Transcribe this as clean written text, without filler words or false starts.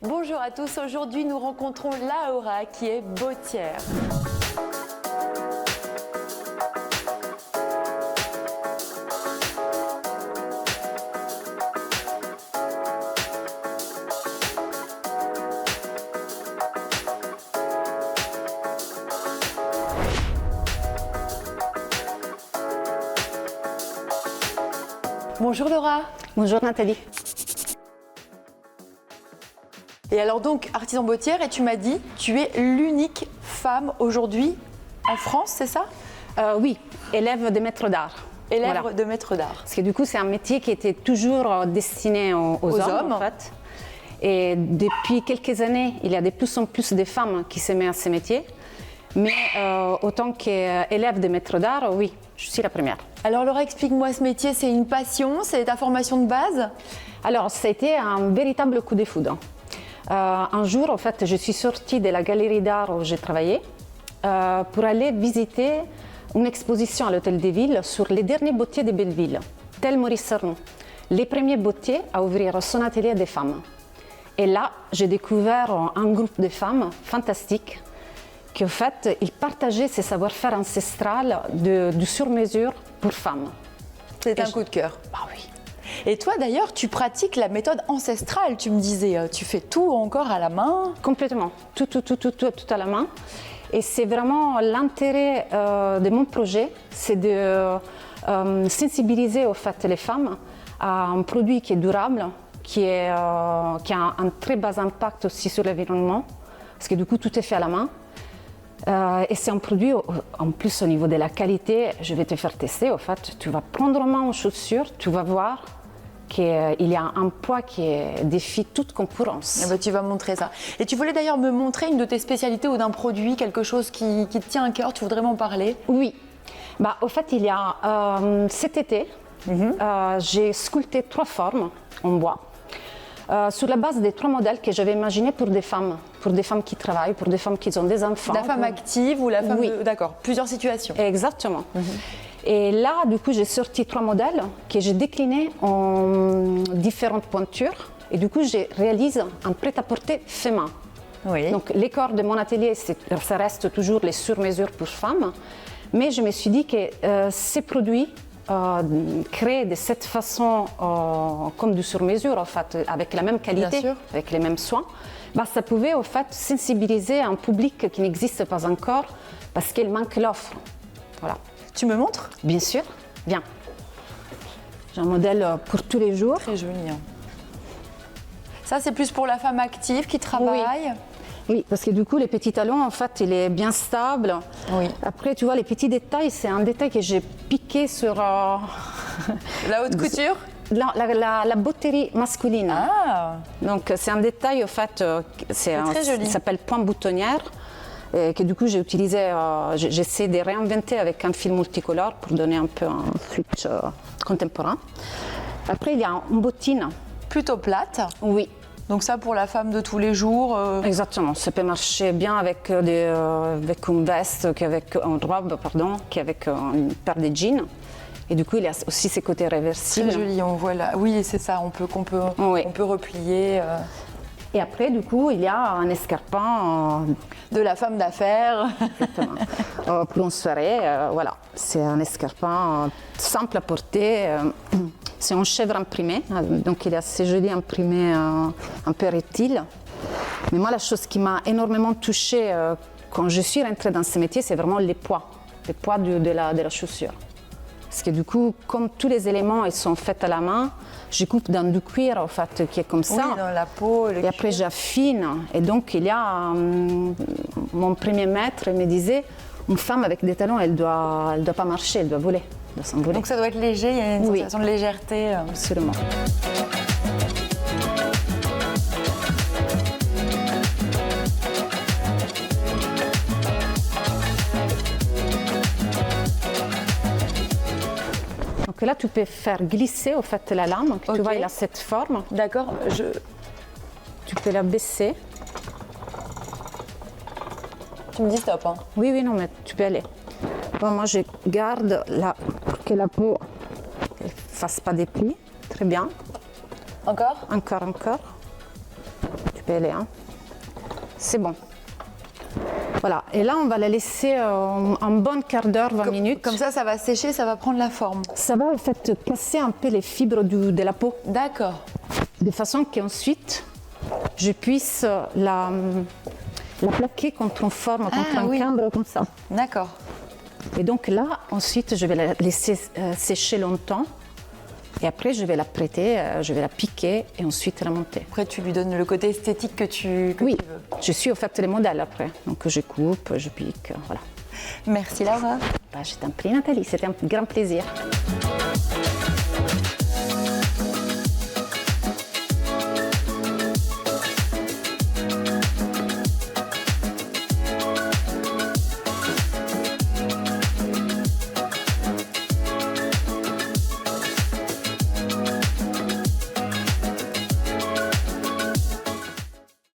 Bonjour à tous, aujourd'hui nous rencontrons Laura qui est bottière. Bonjour Laura. Bonjour Nathalie. Et alors donc, artisan bottière, et tu m'as dit, tu es l'unique femme aujourd'hui en France, c'est ça? Oui, élève de maître d'art. Élève Voilà. de maître d'art. Parce que du coup, c'est un métier qui était toujours destiné aux hommes, en fait. Et depuis quelques années, il y a de plus en plus de femmes qui se mettent à ce métier. Mais autant qu'élève de maître d'art, oui, je suis la première. Alors Laura, explique-moi ce métier, c'est une passion, c'est ta formation de base? Alors, ça a été un véritable coup de foudre. Un jour, en fait, je suis sortie de la galerie d'art où j'ai travaillé pour aller visiter une exposition à l'Hôtel de Ville sur les derniers bottiers de Belleville, tel Maurice Arnoux, les premiers bottiers à ouvrir son atelier des femmes. Et là, j'ai découvert un groupe de femmes fantastiques qui, en fait, ils partageaient ce savoir-faire ancestral du sur-mesure pour femmes. C'est un coup de cœur. Ah oui. Et toi d'ailleurs, tu pratiques la méthode ancestrale, tu me disais, tu fais tout encore à la main? Complètement, tout à la main. Et c'est vraiment l'intérêt de mon projet, c'est de sensibiliser au fait les femmes à un produit qui est durable, qui a un très bas impact aussi sur l'environnement, parce que du coup tout est fait à la main. Et c'est un produit, en plus au niveau de la qualité, je vais te faire tester, au fait, tu vas prendre en main une chaussure, tu vas voir qu'il y a un poids qui défie toute concurrence. Ah bah, tu vas montrer ça. Et tu voulais d'ailleurs me montrer une de tes spécialités ou d'un produit, quelque chose qui te tient à cœur, tu voudrais m'en parler? Oui, au fait il y a cet été, j'ai sculpté 3 formes en bois. Sur la base des 3 modèles que j'avais imaginés pour des femmes qui travaillent, pour des femmes qui ont des enfants. La femme active ou la femme... Oui. D'accord, plusieurs situations. Exactement. Et là, du coup, j'ai sorti 3 modèles que j'ai déclinés en différentes pointures. Et du coup, je réalise un prêt-à-porter fait main. Oui. Donc, les corps de mon atelier, ça reste toujours les sur-mesures pour femmes. Mais je me suis dit que ces produits, créés de cette façon, comme du sur-mesure, en fait, avec la même qualité, avec les mêmes soins, ça pouvait en fait sensibiliser un public qui n'existe pas encore parce qu'il manque l'offre. Voilà. Tu me montres? Bien sûr, viens. J'ai un modèle pour tous les jours. Très joli. Hein. Ça, c'est plus pour la femme active qui travaille? Oui, parce que du coup, les petits talons, en fait, il est bien stable. Oui. Après, tu vois, les petits détails, c'est un détail que j'ai piqué sur... La haute couture? La botterie masculine. Ah. Donc, c'est un détail, en fait, c'est très joli. Ça s'appelle point boutonnière. Et que du coup, j'ai utilisé, j'essaie de réinventer avec un fil multicolore pour donner un peu un switch contemporain. Après, il y a une bottine. Plutôt plate? Oui. Donc ça, pour la femme de tous les jours Exactement, ça peut marcher bien avec une veste, qu'avec une robe, pardon, qu'avec une paire de jeans. Et du coup, il y a aussi ces côtés réversibles. Très joli, on voit là. Oui, c'est ça, on peut replier. Et après, du coup, il y a un escarpin de la femme d'affaires. Exactement. Pour une soirée, voilà. C'est un escarpin simple à porter. C'est un chèvre imprimé, donc il est assez joli imprimé, un peu reptile. Mais moi, la chose qui m'a énormément touchée quand je suis rentrée dans ce métier, c'est vraiment les poids de la chaussure. Parce que du coup, comme tous les éléments ils sont faits à la main, je coupe dans du cuir en fait, qui est comme ça. Oui, dans la peau. Et après, j'affine. Et donc, il y a mon premier maître me disait, une femme avec des talons, elle doit pas marcher, elle doit voler. Donc ça doit être léger, il y a une sensation de légèreté. Absolument. Donc là, tu peux faire glisser au fait la lame. Tu vois, il a cette forme. D'accord. Tu peux la baisser. Tu me dis stop. Hein. Oui, non, mais tu peux aller. Bon, moi, je garde pour que la peau ne fasse pas des plis. Très bien. Encore? Encore. pelée. Hein. C'est bon. Voilà, et là on va la laisser un bon quart d'heure, 20 minutes. Comme ça va sécher, ça va prendre la forme. Ça va en fait casser un peu les fibres de la peau. D'accord. De façon qu'ensuite je puisse la plaquer contre une forme, contre un cadre comme ça. D'accord. Et donc là, ensuite je vais la laisser sécher longtemps. Et après, je vais la prêter, je vais la piquer et ensuite la monter. Après, tu lui donnes le côté esthétique que tu oui, tu veux. Je suis au fait les modèles après. Donc je coupe, je pique, voilà. Merci Laura. Je t'en prie Nathalie, c'était un grand plaisir.